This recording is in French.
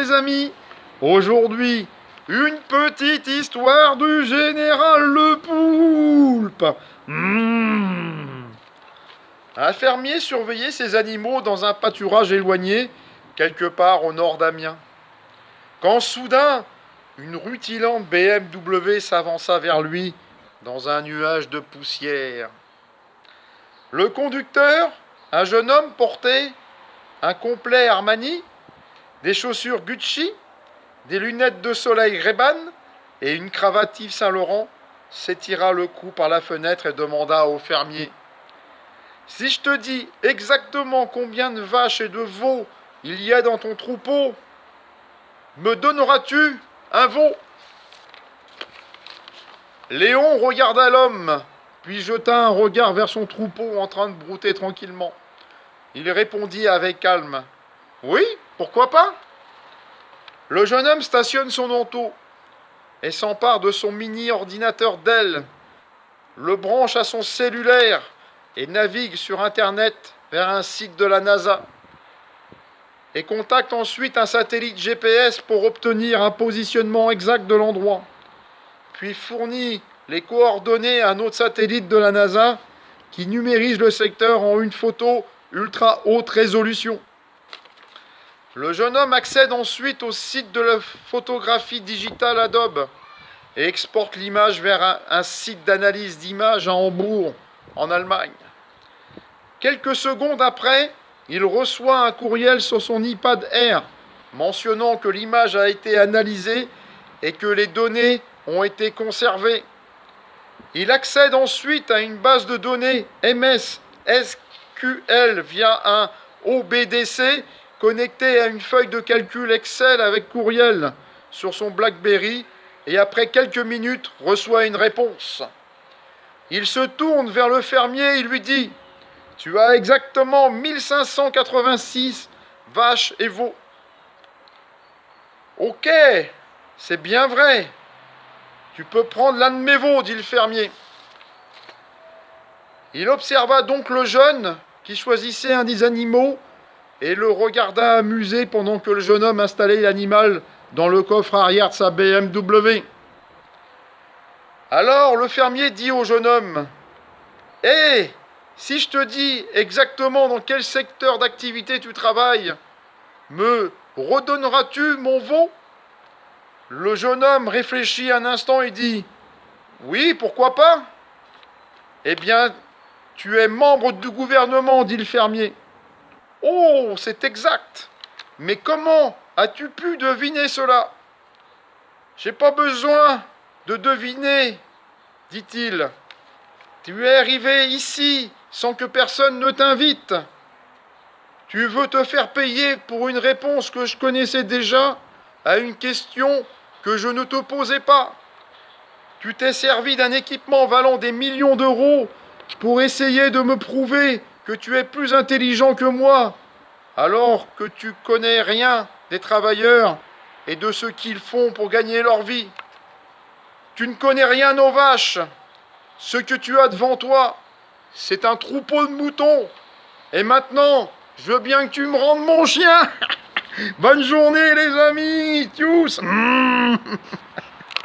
les amis. Aujourd'hui, une petite histoire du général Le Poulpe. Un fermier surveillait ses animaux dans un pâturage éloigné, quelque part au nord d'Amiens. Quand soudain, une rutilante BMW s'avança vers lui dans un nuage de poussière. Le conducteur, un jeune homme, portait un complet Armani, des chaussures Gucci, des lunettes de soleil Ray-Ban et une cravate Yves Saint-Laurent, s'étira le cou par la fenêtre et demanda au fermier : « Si je te dis exactement combien de vaches et de veaux il y a dans ton troupeau, me donneras-tu un veau ?» Léon regarda l'homme, puis jeta un regard vers son troupeau en train de brouter tranquillement. Il répondit avec calme : « Oui, pourquoi pas ?» Le jeune homme stationne son manteau et s'empare de son mini-ordinateur Dell, le branche à son cellulaire et navigue sur Internet vers un site de la NASA et contacte ensuite un satellite GPS pour obtenir un positionnement exact de l'endroit, puis fournit les coordonnées à un autre satellite de la NASA qui numérise le secteur en une photo ultra haute résolution. Le jeune homme accède ensuite au site de la photographie digitale Adobe et exporte l'image vers un site d'analyse d'images à Hambourg, en Allemagne. Quelques secondes après, il reçoit un courriel sur son iPad Air mentionnant que l'image a été analysée et que les données ont été conservées. Il accède ensuite à une base de données MS SQL via un OBDC connecté à une feuille de calcul Excel avec courriel sur son BlackBerry et après quelques minutes reçoit une réponse. Il se tourne vers le fermier et lui dit : « Tu as exactement 1586 vaches et veaux. » « Ok, c'est bien vrai. Tu peux prendre l'un de mes veaux, dit le fermier. Il observa donc le jeune qui choisissait un des animaux et le regarda amusé pendant que le jeune homme installait l'animal dans le coffre arrière de sa BMW. Alors le fermier dit au jeune homme : « Hé, si je te dis exactement dans quel secteur d'activité tu travailles, me redonneras-tu mon veau ?» Le jeune homme réfléchit un instant et dit : « Oui, pourquoi pas ? » « Eh bien, tu es membre du gouvernement, dit le fermier. »« Oh, c'est exact. Mais comment as-tu pu deviner cela ? » ?»« J'ai pas besoin de deviner, dit-il. Tu es arrivé ici sans que personne ne t'invite. Tu veux te faire payer pour une réponse que je connaissais déjà à une question que je ne te posais pas. Tu t'es servi d'un équipement valant des millions d'euros pour essayer de me prouver que tu es plus intelligent que moi, alors que tu connais rien des travailleurs et de ce qu'ils font pour gagner leur vie. Tu ne connais rien aux vaches. Ce que tu as devant toi, c'est un troupeau de moutons. Et maintenant, je veux bien que tu me rendes mon chien. Bonne journée les amis, tous.